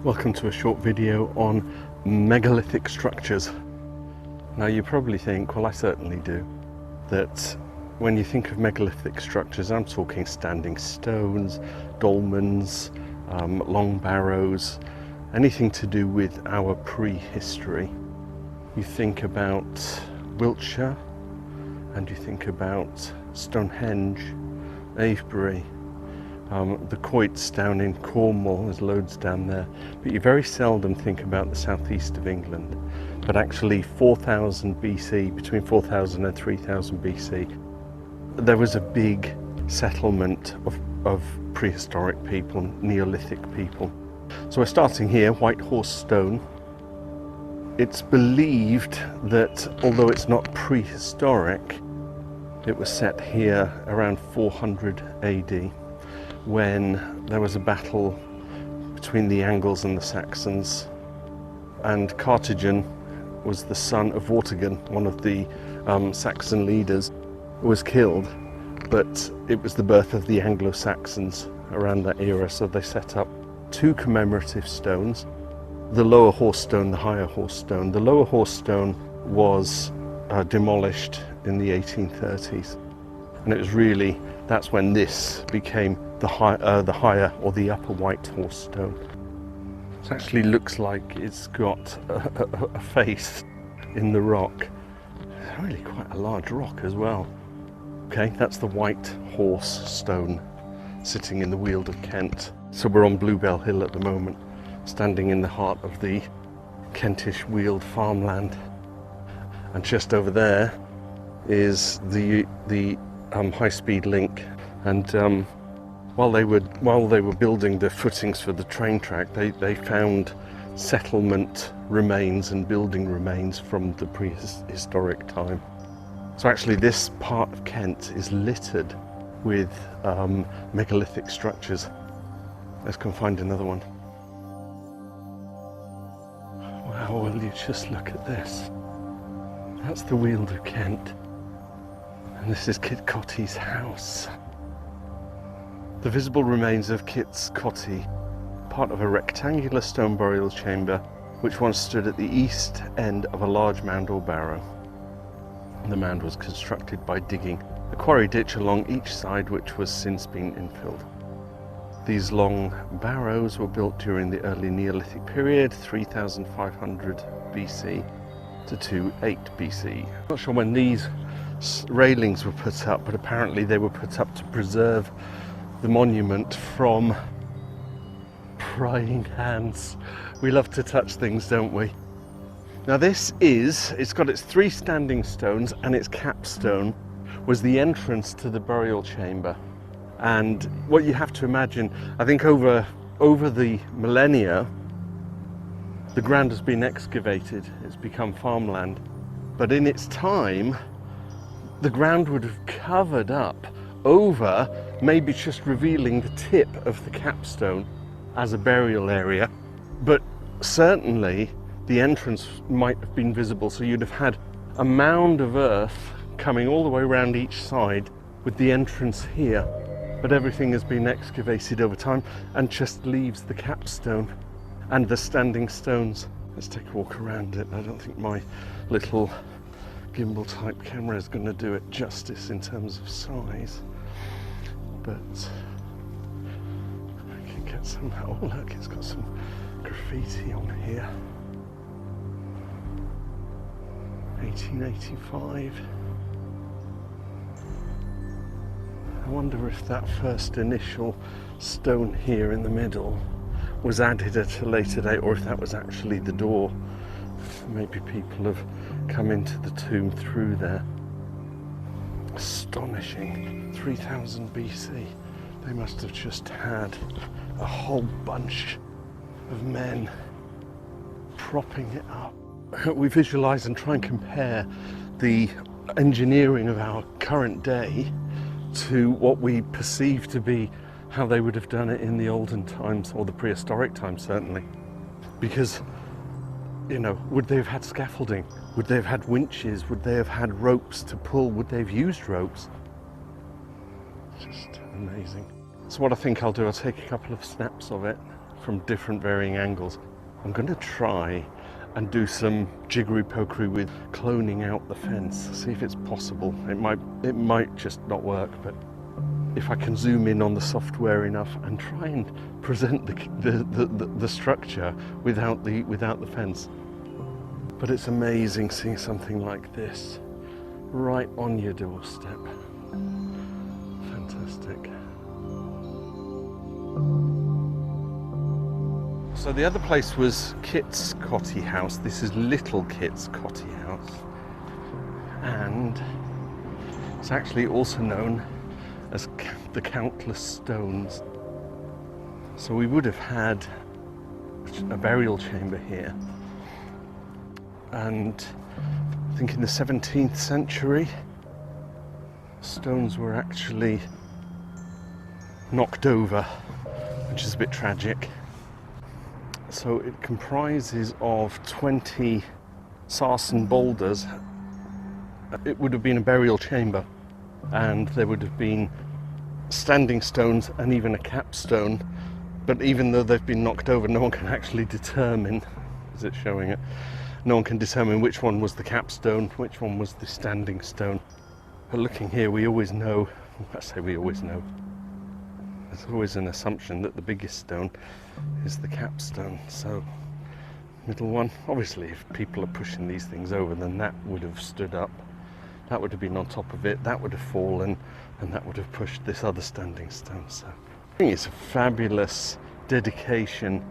Welcome to a short video on megalithic structures. Now you probably think, well I certainly do, that when you think of megalithic structures, I'm talking standing stones, dolmens, long barrows, anything to do with our prehistory. You think about Wiltshire and you think about Stonehenge, Avebury, the Coits down in Cornwall, there's loads down there, but you very seldom think about the southeast of England. But actually 4000 BC, between 4000 and 3000 BC, there was a big settlement of prehistoric people, Neolithic people. So we're starting here, White Horse Stone. It's believed that although it's not prehistoric, it was set here around 400 AD. When there was a battle between the Angles and the Saxons, and Cartigen was the son of Vortigern, one of the Saxon leaders, was killed, but it was the birth of the Anglo-Saxons around that era, so they set up two commemorative stones, the Lower Horse Stone, the Higher Horse Stone. The Lower Horse Stone was demolished in the 1830s, and it was really, that's when this became the higher or the upper White Horse Stone. It actually looks like it's got a face in the rock. It's really quite a large rock as well. Okay, that's the White Horse Stone sitting in the Weald of Kent. So we're on Bluebell Hill at the moment, standing in the heart of the Kentish Weald farmland. And just over there is the high-speed link. And while they were building the footings for the train track, they found settlement remains and building remains from the prehistoric time. So actually this part of Kent is littered with megalithic structures. Let's go and find another one. Wow, will you just look at this? That's the Weald of Kent. And this is Kit Coty's house. The visible remains of Kit's Coty, part of a rectangular stone burial chamber which once stood at the east end of a large mound or barrow. The mound was constructed by digging a quarry ditch along each side, which was since been infilled. These long barrows were built during the Early Neolithic period, 3500 BC to 28 BC. I'm not sure when these railings were put up, but apparently they were put up to preserve the monument from prying hands. We love to touch things, don't we? Now it's got its three standing stones, and its capstone was the entrance to the burial chamber. And what you have to imagine, I think over the millennia, the ground has been excavated, it's become farmland. But in its time, the ground would have covered up over, maybe just revealing the tip of the capstone as a burial area, but certainly the entrance might have been visible, so you'd have had a mound of earth coming all the way around each side with the entrance here, but everything has been excavated over time and just leaves the capstone and the standing stones. Let's take a walk around it. I don't think my little gimbal type camera is going to do it justice in terms of size, but I can get some. Oh look, it's got some graffiti on here. 1885. I wonder if that first initial stone here in the middle was added at a later date, or if that was actually the door. Maybe people have come into the tomb through there. Astonishing. 3000 BC. They must have just had a whole bunch of men propping it up. We visualize and try and compare the engineering of our current day to what we perceive to be how they would have done it in the olden times, or the prehistoric times certainly. Because, you know, would they have had scaffolding? Would they have had winches? Would they have had ropes to pull? Would they have used ropes? Just amazing. So what I think I'll do, I'll take a couple of snaps of it from different varying angles. I'm going to try and do some jiggery-pokery with cloning out the fence, see if it's possible. It might just not work, but if I can zoom in on the software enough and try and present the structure without the fence. But it's amazing seeing something like this right on your doorstep. Fantastic. So the other place was Kit's Coty house. This is little Kit's Coty house. And it's actually also known as the Countless Stones. So we would have had a burial chamber here. And I think in the 17th century, stones were actually knocked over, which is a bit tragic. So it comprises of 20 sarsen boulders. It would have been a burial chamber, and there would have been standing stones and even a capstone. But even though they've been knocked over, no one can actually determine, is it showing it? No one can determine which one was the capstone, which one was the standing stone. But looking here, we always know, I say we always know, there's always an assumption that the biggest stone is the capstone. So, middle one, obviously if people are pushing these things over, then that would have stood up, that would have been on top of it, that would have fallen, and that would have pushed this other standing stone. So I think it's a fabulous dedication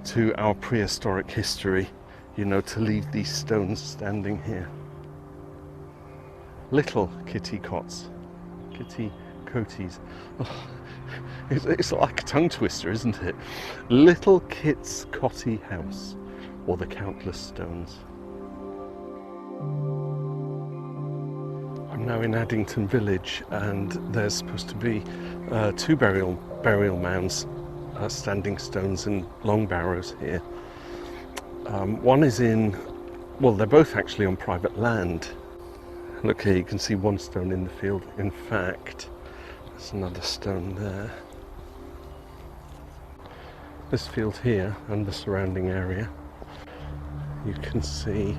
to our prehistoric history, you know, to leave these stones standing here. Little kitty cots, kitty coties. Oh, it's like a tongue twister, isn't it? Little Kit's Coty house, or the Countless Stones. I'm now in Addington village, and there's supposed to be two burial mounds, standing stones and long barrows here. One is well, they're both actually on private land. Look here, you can see one stone in the field. In fact, there's another stone there. This field here and the surrounding area, you can see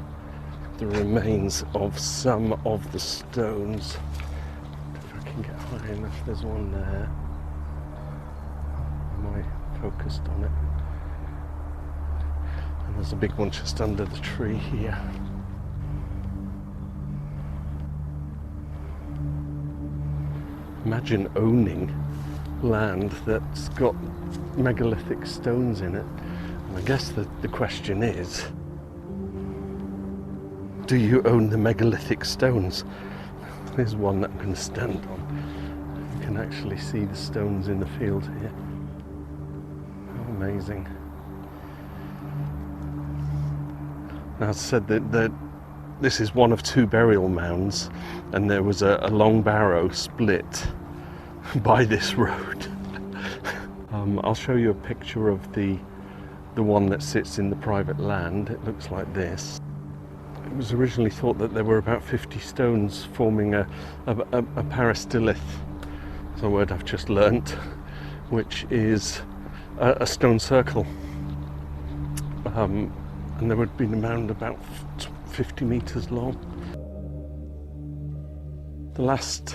the remains of some of the stones. If I can get high enough, there's one there. Am I focused on it? And there's a big one just under the tree here. Imagine owning land that's got megalithic stones in it. And I guess the question is, do you own the megalithic stones? There's one that I'm going to stand on. You can actually see the stones in the field here. How amazing. Now, as I said, that this is one of two burial mounds, and there was a long barrow split by this road. I'll show you a picture of the one that sits in the private land. It looks like this. It was originally thought that there were about 50 stones forming a pastoralist. It's a word I've just learnt, which is a stone circle. And there would have been a mound about 50 metres long. The last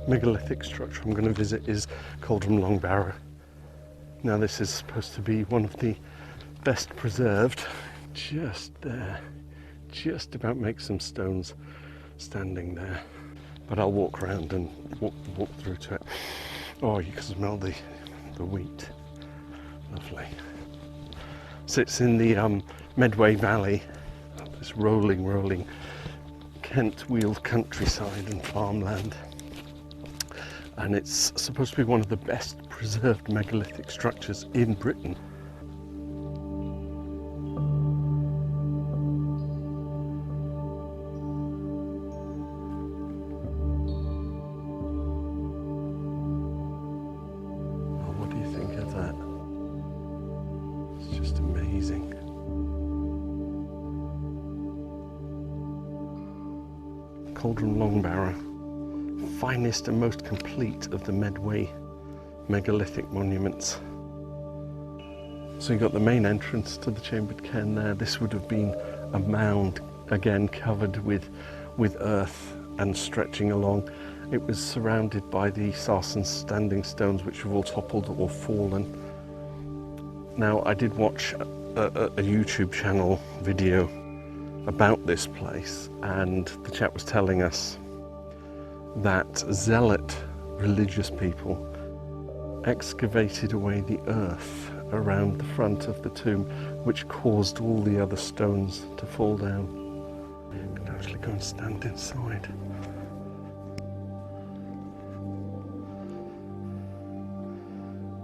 megalithic structure I'm going to visit is Coldrum Long Barrow. Now this is supposed to be one of the best preserved. Just there, just about make some stones standing there. But I'll walk around and walk through to it. Oh, you can smell the wheat. Lovely. Sits in the Medway Valley, this rolling Kent wheeled countryside and farmland. And it's supposed to be one of the best preserved megalithic structures in Britain. Oh, what do you think of that? It's just amazing. Coldrum Long Barrow. Finest and most complete of the Medway megalithic monuments. So you've got the main entrance to the chambered cairn there. This would have been a mound, again covered with earth and stretching along. It was surrounded by the sarsen standing stones, which have all toppled or fallen. Now, I did watch a YouTube channel video about this place, and the chap was telling us that zealot religious people excavated away the earth around the front of the tomb, which caused all the other stones to fall down. You can actually go and stand inside.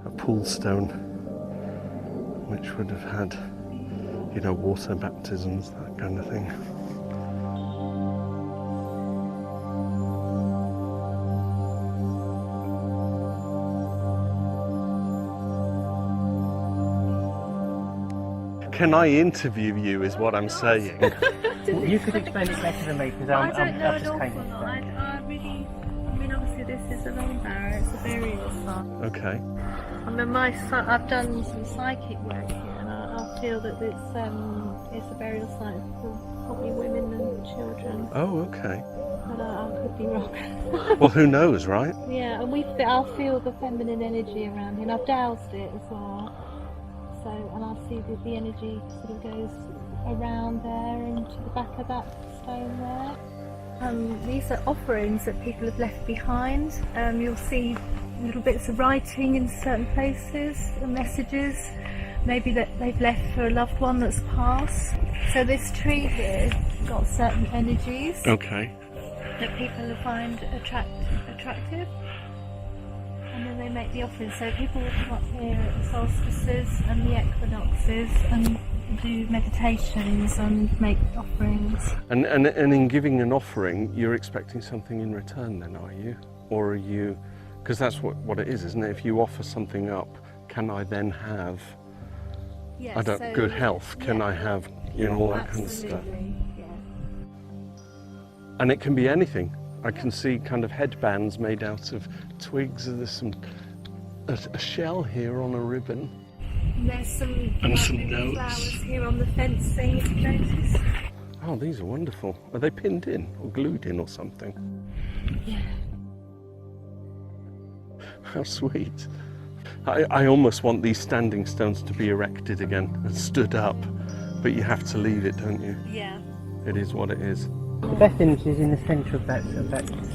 A pool stone, which would have had, you know, water baptisms, that kind of thing. Can I interview you, is what I'm saying. You could explain it better than me, because I don't know I've an just came awful in. lot. I mean, obviously this is a longbarrow, it's a burial site. Okay. I mean, I've done some psychic work here, and I feel that it's a burial site for probably women and children. Oh, okay. But I could be wrong. Well, who knows, right? Yeah, and I'll feel the feminine energy around here, and I've doused it as well. So, and I see that the energy sort of goes around there and to the back of that stone there. These are offerings that people have left behind. You'll see little bits of writing in certain places, messages, maybe that they've left for a loved one that's passed. So this tree here got certain energies. Okay. That people find attractive. And then they make the offerings. So people will come up here at the solstices and the equinoxes and do meditations and make offerings. And in giving an offering, you're expecting something in return then, are you? Or are you, because that's what it is, isn't it? If you offer something up, can I then have, Yes, good health? Can yeah, I have, you know, all that kind of stuff? absolutely, yeah. And it can be anything. I can see kind of headbands made out of twigs. There's a shell here on a ribbon. And there's some notes. flowers here on the fencing, if you notice. Oh, these are wonderful. Are they pinned in or glued in or something? Yeah. How sweet. I almost want these standing stones to be erected again and stood up, but you have to leave it, don't you? Yeah. It is what it is. The best energy is in the centre of that.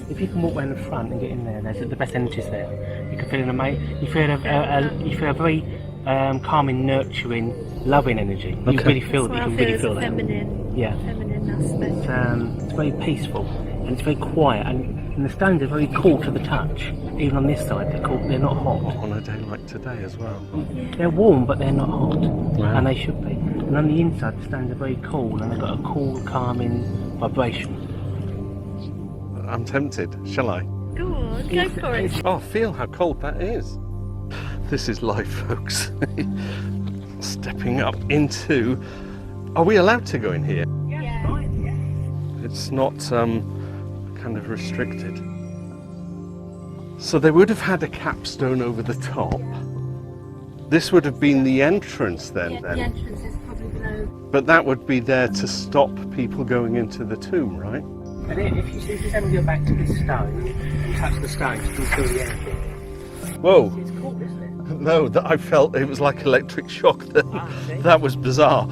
If you can walk around the front and get in there, the best energy is there. You can feel you feel a very calming, nurturing, loving energy. You really feel that. You can really feel that. Feminine. Yeah. Feminine aspect. It's very peaceful and it's very quiet, and the stones are very cool to the touch. Even on this side, they're not hot. On a day like today as well. They're warm, but they're not hot, Wow. and they should be. And on the inside, the stones are very cool, and they've got a cool, calming vibration. I'm tempted. Shall I? Go on, go for it. Oh, feel how cold that is. This is life, folks. Stepping up into... Are we allowed to go in here? Yeah. It's not kind of restricted. So they would have had a capstone over the top. This would have been the entrance then. Yeah, the entrance is probably below. But that would be there to stop people going into the tomb, right? And if you stand with your back to this stone and touch the stone, you can feel the energy. Whoa. It's cool, isn't it? No, that I felt it was like electric shock then. That was bizarre.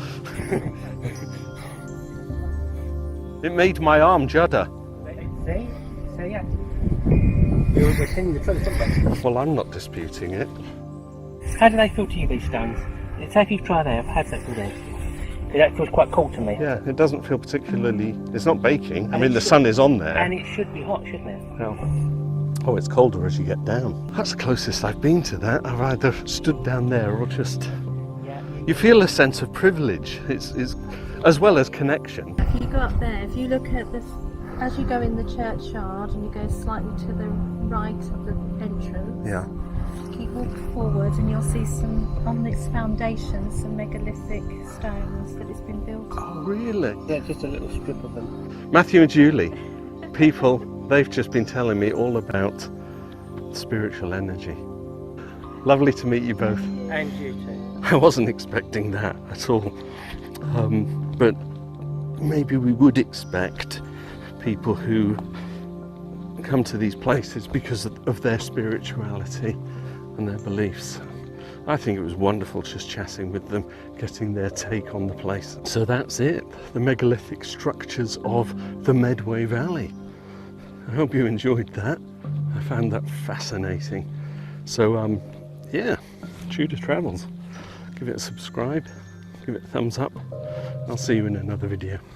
It made my arm judder. See? So yeah. You're seeing the truth, aren't they? Well, I'm not disputing it. How do they feel to you, these stones? Say if you try there, how does that feel there? That feels quite cool to me. Yeah, it doesn't feel particularly... It's not baking. I And mean, it the should- sun is on there. And it should be hot, shouldn't it? Oh, it's colder as you get down. That's the closest I've been to that. I've either stood down there or just... Yeah. You feel a sense of privilege. It's as well as connection. If you go up there, if you look at this, as you go in the churchyard and you go slightly to the right of the entrance, Yeah. keep walking forward and you'll see some, on its foundation, some megalithic stones that it's been built on. Oh, really? Yeah, just a little strip of them. Matthew and Julie, people, they've just been telling me all about spiritual energy. Lovely to meet you both. And you too. I wasn't expecting that at all. But maybe we would expect people who come to these places because of their spirituality and their beliefs. I think it was wonderful just chatting with them, getting their take on the place. So that's it, the megalithic structures of the Medway Valley. I hope you enjoyed that. I found that fascinating. So yeah, Tudor Travels. Give it a subscribe, give it a thumbs up. I'll see you in another video.